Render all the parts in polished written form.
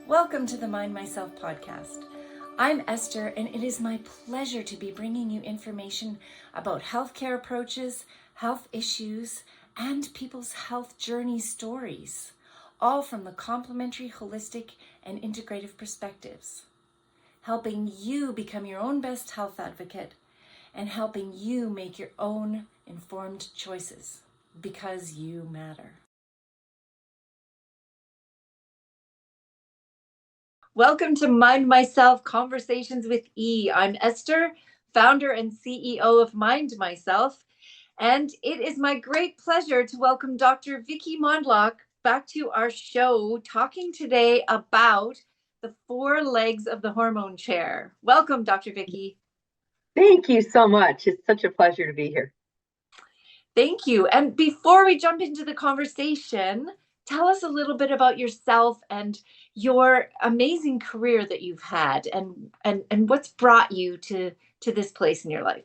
Welcome to the Mind Myself podcast. I'm Esther, and it is my pleasure to be bringing you information about healthcare approaches, health issues, and people's health journey stories, all from the complementary, holistic, and integrative perspectives, helping you become your own best health advocate and helping you make your own informed choices because you matter. Welcome to Mind Myself Conversations with E. I'm Esther, founder and CEO of Mind Myself, and it is my great pleasure to welcome Dr. Vicki Mondlock back to our show, talking today about the 4 legs of the hormone chair. Welcome, Dr. Vicki. Thank you so much. It's such a pleasure to be here. Thank you. And before we jump into the conversation, tell us a little bit about yourself and your amazing career that you've had and what's brought you to this place in your life.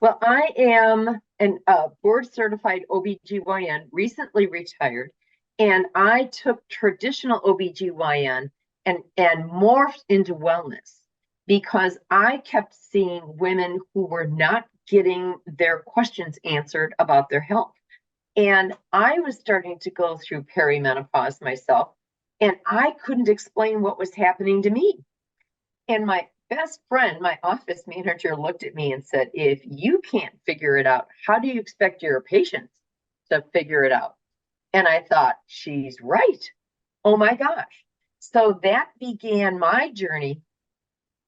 Well, I am a board certified OBGYN, recently retired, and I took traditional OBGYN and morphed into wellness because I kept seeing women who were not getting their questions answered about their health. And I was starting to go through perimenopause myself, and I couldn't explain what was happening to me. And my best friend, my office manager, looked at me and said, if you can't figure it out, how do you expect your patients to figure it out? And I thought, she's right. Oh my gosh. So that began my journey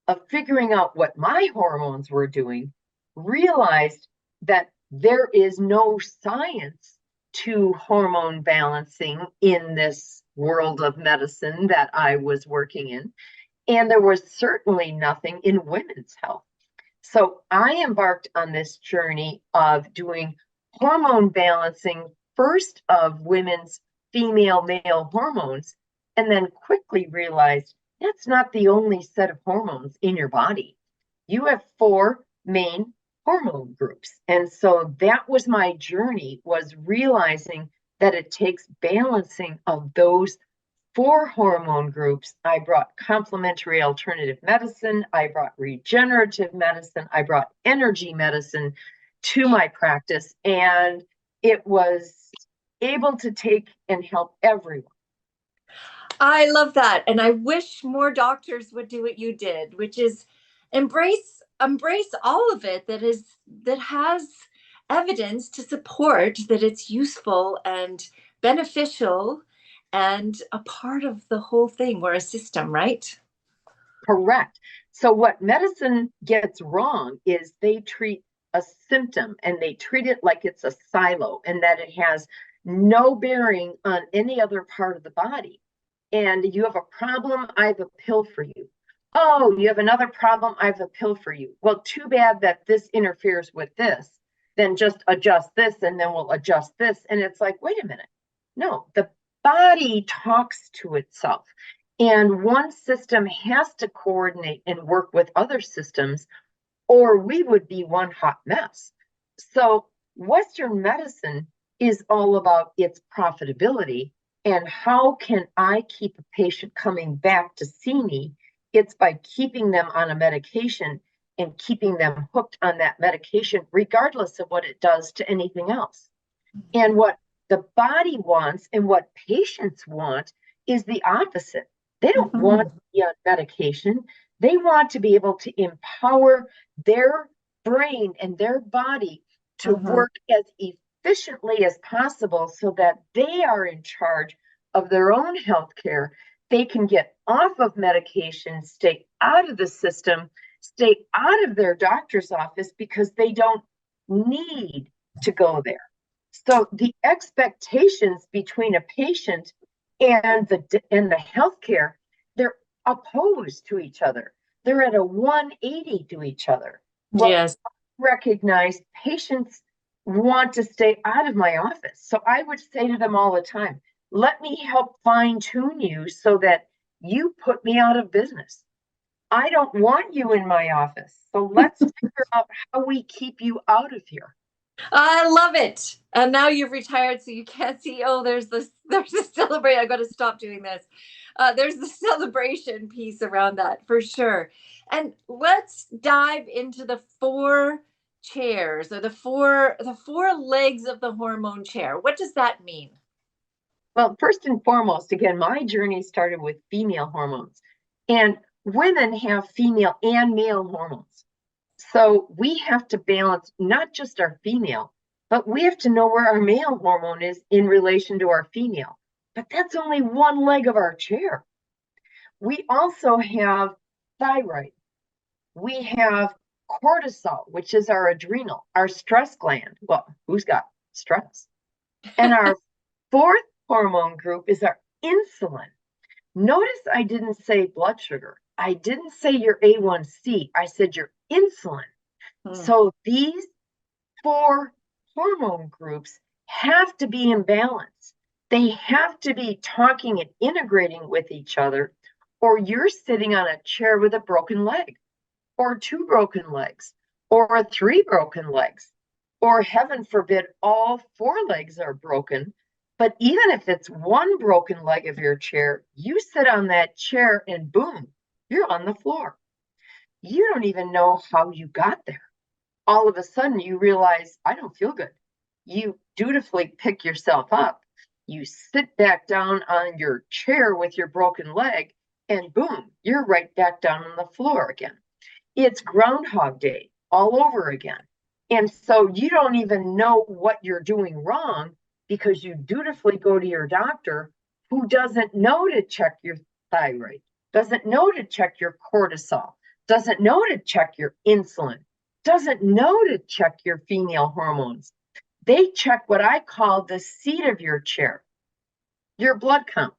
of figuring out what my hormones were doing, realized that there is no science to hormone balancing in this world of medicine that I was working in. And there was certainly nothing in women's health. So I embarked on this journey of doing hormone balancing, first of women's female-male hormones, and then quickly realized that's not the only set of hormones in your body. You have 4 main hormone groups. And so that was my journey, was realizing that it takes balancing of those 4 hormone groups. I brought complementary alternative medicine, I brought regenerative medicine, I brought energy medicine to my practice, and it was able to take and help everyone. I love that. And I wish more doctors would do what you did, which is embrace all of it that has evidence to support that it's useful and beneficial and a part of the whole thing. We're a system, right? Correct. So what medicine gets wrong is they treat a symptom and they treat it like it's a silo and that it has no bearing on any other part of the body. And you have a problem, I have a pill for you. Oh, you have another problem, I have a pill for you. Well, too bad that this interferes with this. Then just adjust this and then we'll adjust this. And it's like, wait a minute. No, the body talks to itself. And one system has to coordinate and work with other systems, or we would be one hot mess. So Western medicine is all about its profitability. And how can I keep a patient coming back to see me? It's by keeping them on a medication and keeping them hooked on that medication, regardless of what it does to anything else. And what the body wants and what patients want is the opposite. They don't want to be on medication. They want to be able to empower their brain and their body to work as efficiently as possible so that they are in charge of their own health care. They can get off of medication, stay out of the system, stay out of their doctor's office because they don't need to go there. So the expectations between a patient and the healthcare, they're opposed to each other. They're at a 180 to each other. Well, yes. I recognize patients want to stay out of my office. So I would say to them all the time, let me help fine tune you so that you put me out of business. I don't want you in my office. So let's figure out how we keep you out of here. I love it. And now you've retired, so you can't see. Oh, there's a celebration. I got to stop doing this. There's the celebration piece around that for sure. And let's dive into the four chairs, or the four legs of the hormone chair. What does that mean? Well, first and foremost, again, my journey started with female hormones, and women have female and male hormones. So we have to balance not just our female, but we have to know where our male hormone is in relation to our female. But that's only one leg of our chair. We also have thyroid. We have cortisol, which is our adrenal, our stress gland. Well, who's got stress? And our fourth hormone group is our insulin. Notice I didn't say blood sugar. I didn't say your A1C. I said your insulin. So these four hormone groups have to be in balance. They have to be talking and integrating with each other, or you're sitting on a chair with a broken leg, or two broken legs, or three broken legs, or heaven forbid, all four legs are broken. But even if it's one broken leg of your chair, you sit on that chair and boom, you're on the floor. You don't even know how you got there. All of a sudden you realize, I don't feel good. You dutifully pick yourself up. You sit back down on your chair with your broken leg, and boom, you're right back down on the floor again. It's Groundhog Day all over again. And so you don't even know what you're doing wrong because you dutifully go to your doctor, who doesn't know to check your thyroid, doesn't know to check your cortisol, doesn't know to check your insulin, doesn't know to check your female hormones. They check what I call the seat of your chair, your blood count,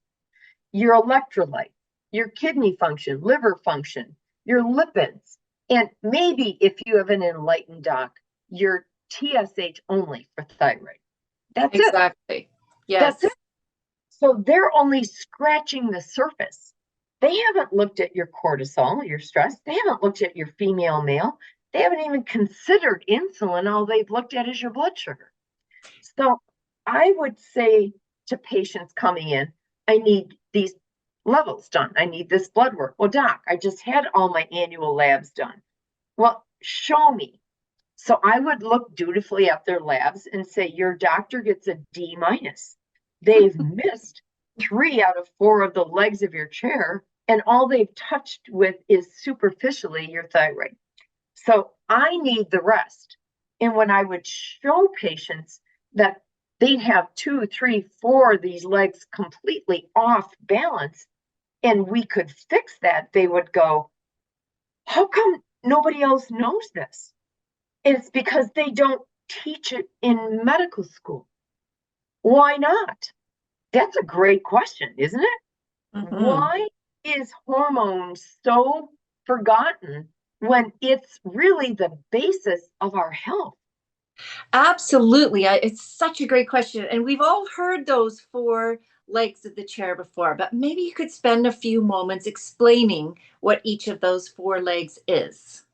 your electrolyte, your kidney function, liver function, your lipids, and maybe if you have an enlightened doc, your TSH only for thyroid. That's Exactly. it. Yes. That's it. So they're only scratching the surface. They haven't looked at your cortisol, your stress. They haven't looked at your female, male. They haven't even considered insulin. All they've looked at is your blood sugar. So I would say to patients coming in, I need these levels done. I need this blood work. Well, doc, I just had all my annual labs done. Well, show me. So I would look dutifully at their labs and say, your doctor gets a D minus. They've missed 3 out of 4 of the legs of your chair, and all they've touched with is superficially your thyroid. So I need the rest. And when I would show patients that they'd have 2, 3, 4 of these legs completely off balance, and we could fix that, they would go, how come nobody else knows this? It's because they don't teach it in medical school. Why not? That's a great question, isn't it? Why is hormones so forgotten when it's really the basis of our health? Absolutely. It's such a great question. And we've all heard those four legs of the chair before, but maybe you could spend a few moments explaining what each of those four legs is.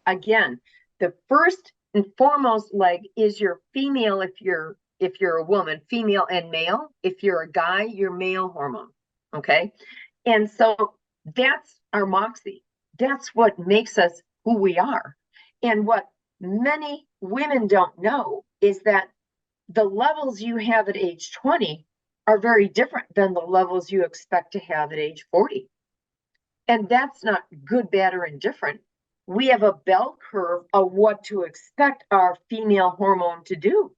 Again, the first and foremost leg is your female, if you're a woman, female and male. If you're a guy, your male hormone. Okay. And so that's our moxie. That's what makes us who we are. And what many women don't know is that the levels you have at age 20 are very different than the levels you expect to have at age 40. And that's not good, bad, or indifferent. We have a bell curve of what to expect our female hormone to do.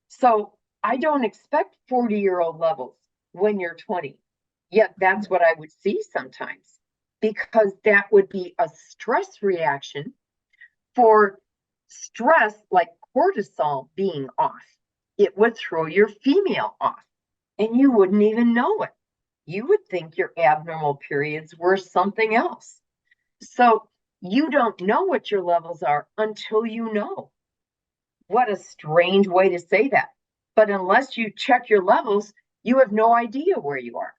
So I don't expect 40-year-old levels when you're 20. Yet that's what I would see sometimes, because that would be a stress reaction for stress like cortisol being off. It would throw your female off and you wouldn't even know it. You would think your abnormal periods were something else. So you don't know what your levels are until you know. What a strange way to say that. But unless you check your levels, you have no idea where you are.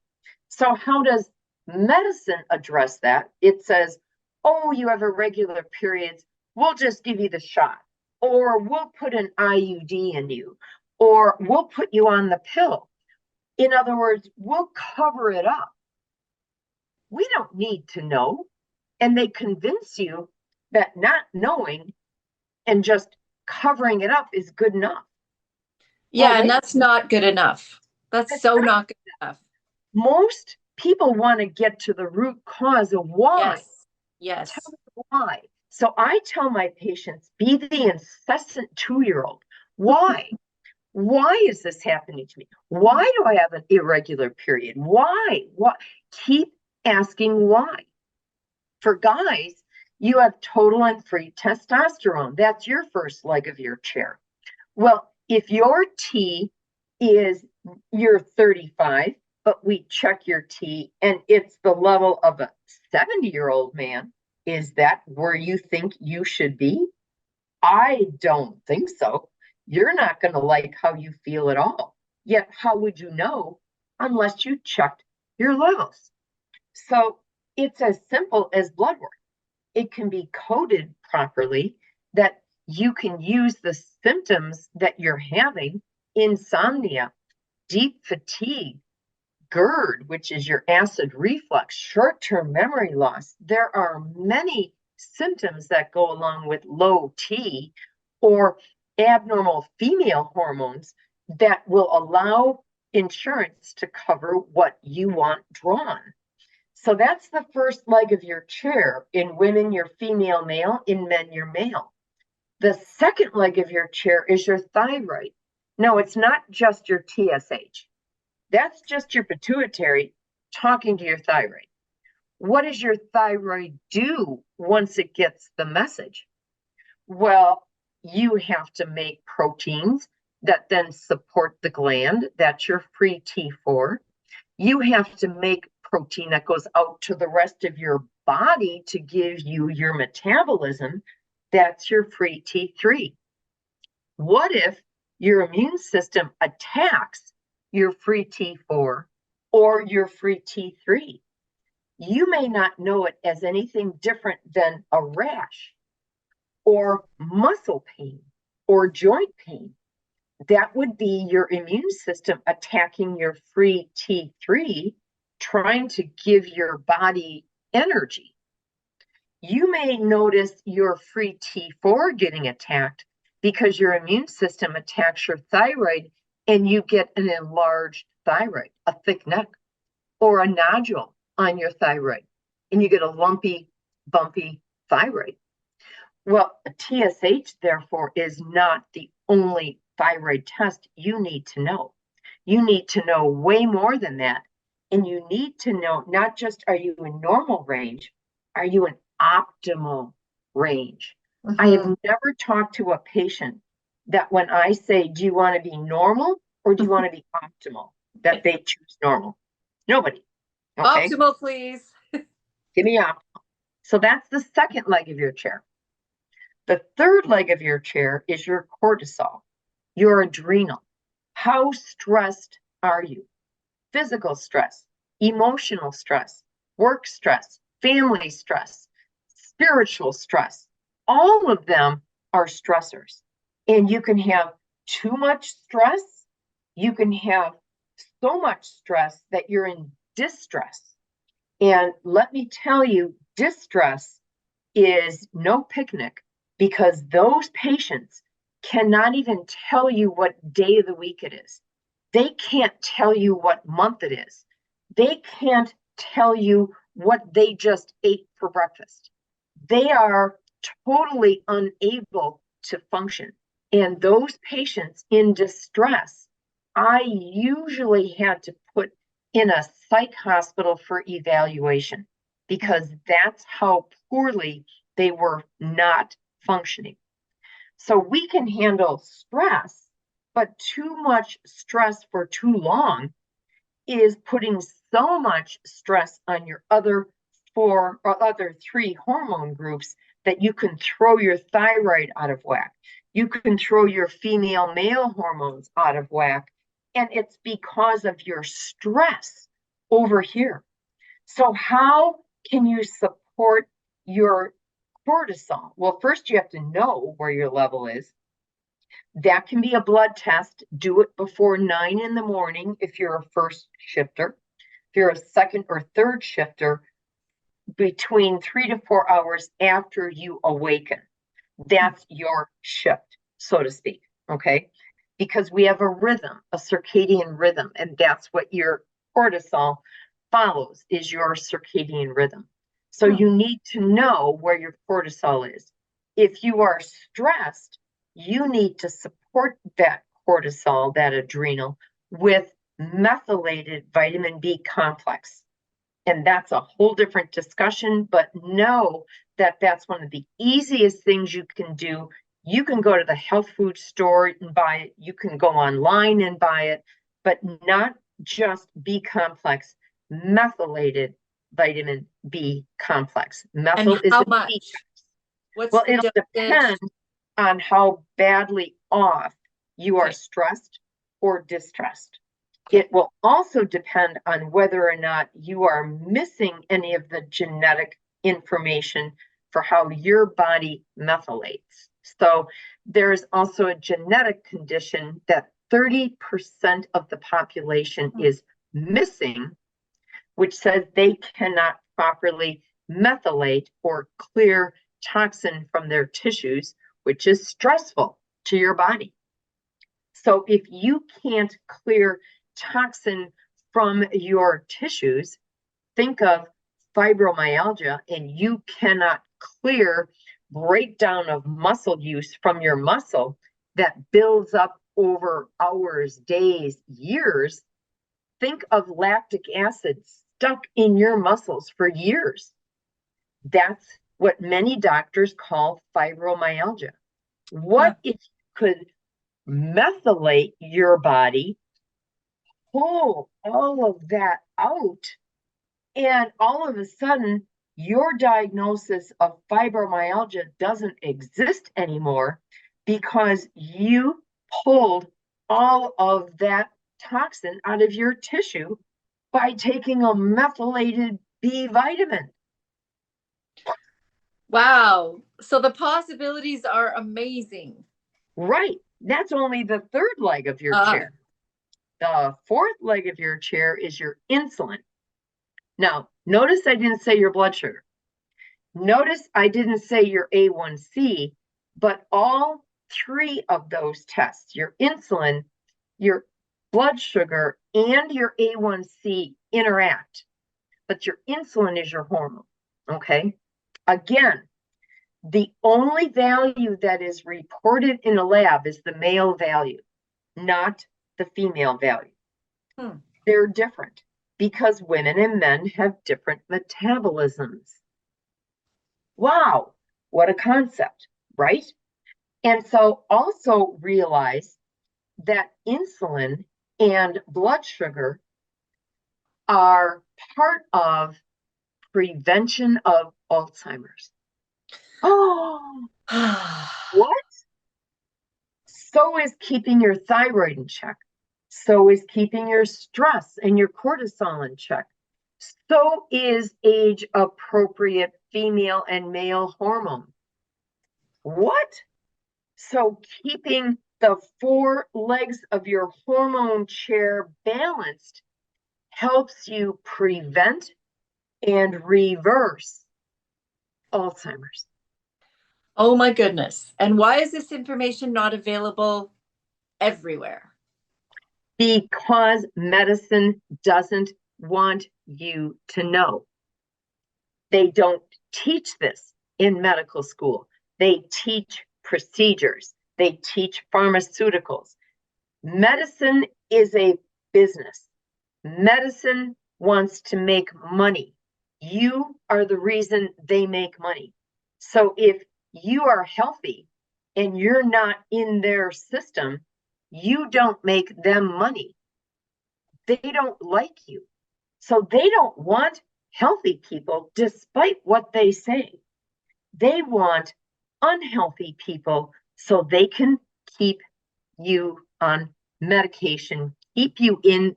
So how does medicine address that? It says, oh, you have irregular periods. We'll just give you the shot. or we'll put an IUD in you, or we'll put you on the pill. In other words, we'll cover it up. We don't need to know. And they convince you that not knowing and just covering it up is good enough. Yeah, Well, and that's not good enough. That's so not good enough. Most people want to get to the root cause of why. Yes. Yes. Tell me why. So I tell my patients, be the incessant 2-year-old. Why? Why is this happening to me? Why do I have an irregular period? Why? What? Keep asking why. For guys, you have total and free testosterone. That's your first leg of your chair. Well, if your T is you're 35, but we check your T and it's the level of a 70-year-old man, is that where you think you should be? I don't think so. You're not going to like how you feel at all. Yet, how would you know unless you checked your levels? So it's as simple as blood work. It can be coded properly that you can use the symptoms that you're having, insomnia, deep fatigue, GERD, which is your acid reflux, short-term memory loss. There are many symptoms that go along with low T or abnormal female hormones that will allow insurance to cover what you want drawn. So that's the first leg of your chair. In women, you're female, male. In men, you're male. The second leg of your chair is your thyroid. No, it's not just your TSH. That's just your pituitary talking to your thyroid. What does your thyroid do once it gets the message? Well, you have to make proteins that then support the gland. That's your free T4. You have to make protein that goes out to the rest of your body to give you your metabolism. That's your free T3. What if your immune system attacks your free T4 or your free T3? You may not know it as anything different than a rash or muscle pain or joint pain. That would be your immune system attacking your free T3, trying to give your body energy. You may notice your free T4 getting attacked because your immune system attacks your thyroid and you get an enlarged thyroid, a thick neck, or a nodule on your thyroid, and you get a lumpy, bumpy thyroid. Well, a TSH, therefore, is not the only thyroid test you need to know. You need to know way more than that. And you need to know not just are you in normal range, are you in optimal range? I have never talked to a patient that when I say, do you want to be normal or do you want to be optimal, that they choose normal. Nobody. Okay? Optimal, please. Give me optimal. So that's the second leg of your chair. The third leg of your chair is your cortisol, your adrenal. How stressed are you? Physical stress, emotional stress, work stress, family stress, spiritual stress. All of them are stressors. And you can have too much stress. You can have so much stress that you're in distress. And let me tell you, distress is no picnic, because those patients cannot even tell you what day of the week it is. They can't tell you what month it is. They can't tell you what they just ate for breakfast. They are totally unable to function. And those patients in distress, I usually had to put in a psych hospital for evaluation, because that's how poorly they were not functioning. So we can handle stress, but too much stress for too long is putting so much stress on your other 4 or other 3 hormone groups that you can throw your thyroid out of whack. You can throw your female male hormones out of whack. And it's because of your stress over here. So how can you support your cortisol. Well, first you have to know where your level is. That can be a blood test. Do it before 9 in the morning if you're a first shifter. If you're a second or third shifter, between 3 to 4 hours after you awaken. That's your shift, so to speak. Okay. Because we have a rhythm, a circadian rhythm, and that's what your cortisol follows, is your circadian rhythm. So you need to know where your cortisol is. If you are stressed, you need to support that cortisol, that adrenal, with methylated vitamin B complex. And that's a whole different discussion, but know that that's one of the easiest things you can do. You can go to the health food store and buy it. You can go online and buy it, but not just B complex, methylated vitamin B complex. Methyl And is how a much? B. What's Well, the it'll dosage? depend on how badly off you are Okay. stressed or distressed. Okay. It will also depend on whether or not you are missing any of the genetic information for how your body methylates. So there's also a genetic condition that 30% of the population is missing, which says they cannot properly methylate or clear toxin from their tissues, which is stressful to your body. So if you can't clear toxin from your tissues, think of fibromyalgia, and you cannot clear breakdown of muscle use from your muscle that builds up over hours, days, years. Think of lactic acid stuck in your muscles for years. That's what many doctors call fibromyalgia. What if you could methylate your body, pull all of that out, and all of a sudden your diagnosis of fibromyalgia doesn't exist anymore because you pulled all of that toxin out of your tissue by taking a methylated B vitamin. Wow. So the possibilities are amazing. Right. That's only the third leg of your chair. The fourth leg of your chair is your insulin. Now, notice I didn't say your blood sugar. Notice I didn't say your A1C, but all three of those tests, your insulin, your blood sugar, and your A1C interact. But your insulin is your hormone. Okay. Again, the only value that is reported in a lab is the male value, not the female value. They're different because women and men have different metabolisms. Wow, what a concept, right? And so also realize that insulin and blood sugar are part of prevention of Alzheimer's. Oh, what? So is keeping your thyroid in check. So is keeping your stress and your cortisol in check. So is age appropriate female and male hormone. What? So keeping the four legs of your hormone chair balanced helps you prevent and reverse Alzheimer's. Oh my goodness. And why is this information not available everywhere? Because medicine doesn't want you to know. They don't teach this in medical school. They teach procedures. They teach pharmaceuticals. Medicine is a business. Medicine wants to make money. You are the reason they make money. So if you are healthy and you're not in their system, you don't make them money. They don't like you. So they don't want healthy people, despite what they say. They want unhealthy people so they can keep you on medication, keep you in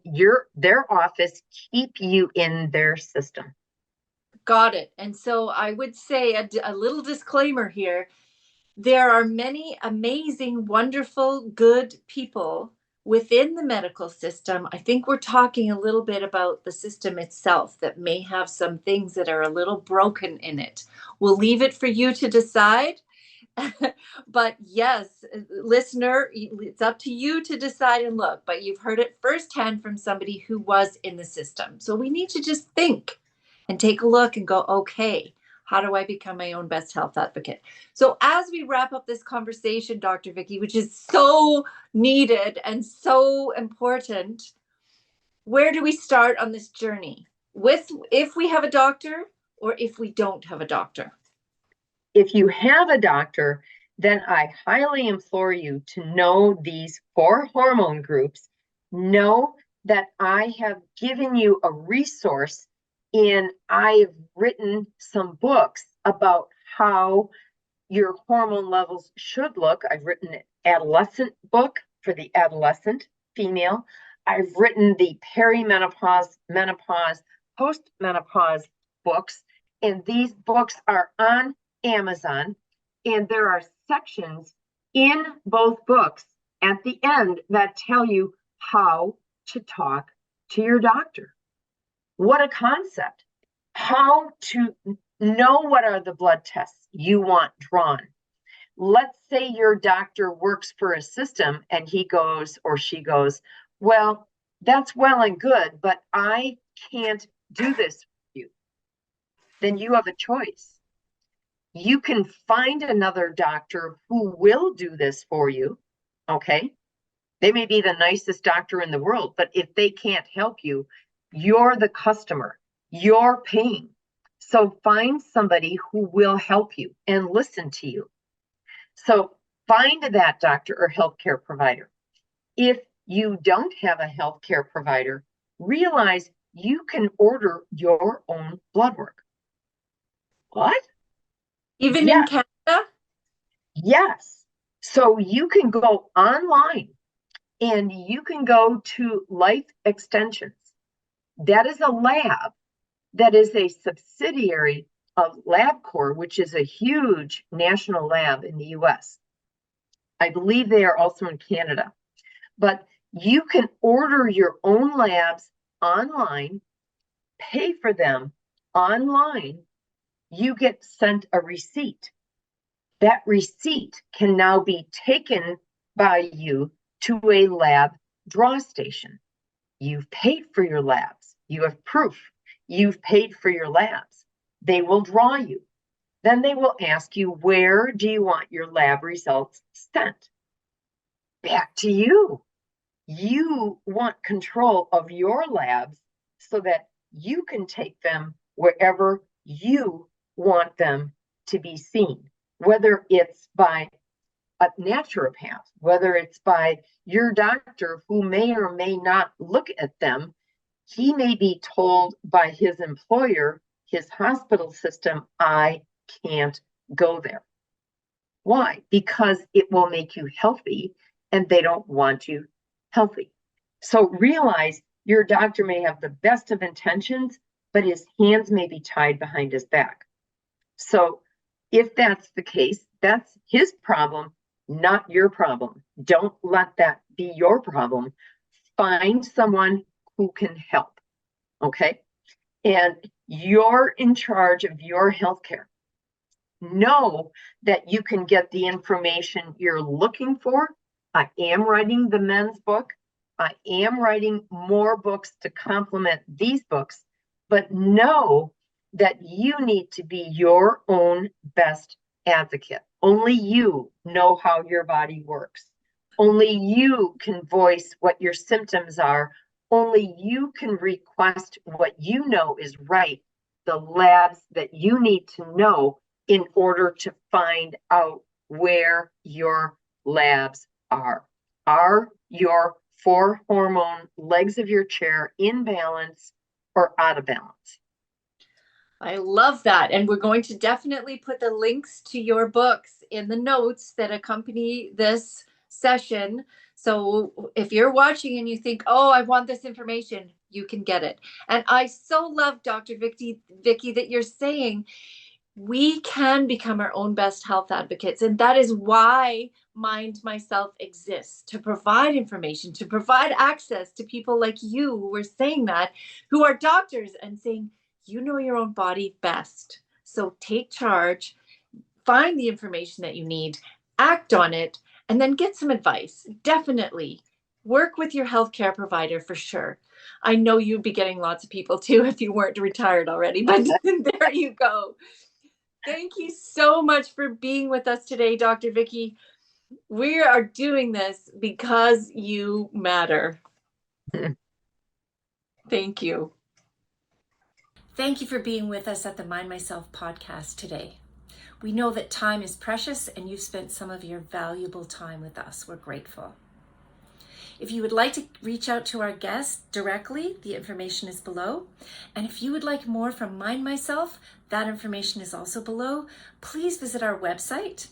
their office, keep you in their system. Got it. And so I would say a little disclaimer here. There are many amazing, wonderful, good people within the medical system. I think we're talking a little bit about the system itself that may have some things that are a little broken in it. We'll leave it for you to decide. But yes, listener, it's up to you to decide and look, but you've heard it firsthand from somebody who was in the system. So we need to just think and take a look and go, okay, how do I become my own best health advocate? So as we wrap up this conversation, Dr. Vicki, which is so needed and so important, where do we start on this journey? If we have a doctor or if we don't have a doctor? If you have a doctor, then I highly implore you to know these 4 hormone groups. Know that I have given you a resource, and I've written some books about how your hormone levels should look. I've written an adolescent book for the adolescent female. I've written the perimenopause, menopause, postmenopause books, and these books are on Amazon, and there are sections in both books at the end that tell you how to talk to your doctor. What a concept. How to know what are the blood tests you want drawn. Let's say your doctor works for a system and he goes or she goes, well, that's well and good, but I can't do this for you. Then you have a choice. You can find another doctor who will do this for you, okay? They may be the nicest doctor in the world, but if they can't help you, you're the customer, you're paying. So find somebody who will help you and listen to you. So find that doctor or healthcare provider. If you don't have a healthcare provider, realize you can order your own blood work. What? Even Yes. in Canada? Yes. So you can go online and you can go to Life Extensions. That is a lab that is a subsidiary of LabCorp, which is a huge national lab in the US. I believe they are also in Canada. But you can order your own labs online, pay for them online. You get sent a receipt. That receipt can now be taken by you to a lab draw station. You've paid for your labs. You have proof. You've paid for your labs. They will draw you. Then they will ask you, where do you want your lab results sent? Back to you. You want control of your labs so that you can take them wherever you want them to be seen, whether it's by a naturopath, whether it's by your doctor who may or may not look at them. He may be told by his employer, his hospital system, I can't go there. Why? Because it will make you healthy and they don't want you healthy. So realize your doctor may have the best of intentions, but his hands may be tied behind his back. So if that's the case, that's his problem, not your problem. Don't let that be your problem. Find someone who can help, okay? And you're in charge of your healthcare. Know that you can get the information you're looking for. I am writing the men's book. I am writing more books to complement these books, but know that you need to be your own best advocate. Only you know how your body works. Only you can voice what your symptoms are. Only you can request what you know is right, the labs that you need to know in order to find out where your labs are. Are your 4 hormone legs of your chair in balance or out of balance? I love that. And we're going to definitely put the links to your books in the notes that accompany this session So if you're watching and you think, oh, I want this information, you can get it. And I so love, Dr. Vicky, that you're saying we can become our own best health advocates. And that is why Mind Myself exists, to provide information, to provide access to people like you who are saying that, who are doctors and saying, you know your own body best. So take charge, find the information that you need, act on it, and then get some advice. Definitely work with your healthcare provider for sure. I know you'd be getting lots of people too if you weren't retired already, but there you go. Thank you so much for being with us today, Dr. Vicky. We are doing this because you matter. Thank you. Thank you for being with us at the Mind Myself podcast today. We know that time is precious and you've spent some of your valuable time with us. We're grateful. If you would like to reach out to our guests directly, the information is below. And if you would like more from Mind Myself, that information is also below. Please visit our website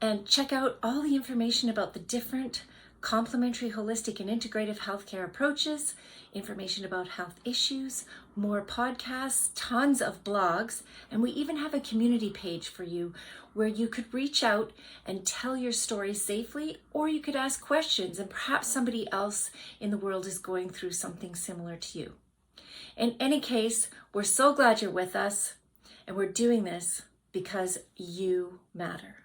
and check out all the information about the different complementary, holistic, and integrative healthcare approaches, information about health issues, more podcasts, tons of blogs, and we even have a community page for you where you could reach out and tell your story safely, or you could ask questions and perhaps somebody else in the world is going through something similar to you. In any case, we're so glad you're with us, and we're doing this because you matter.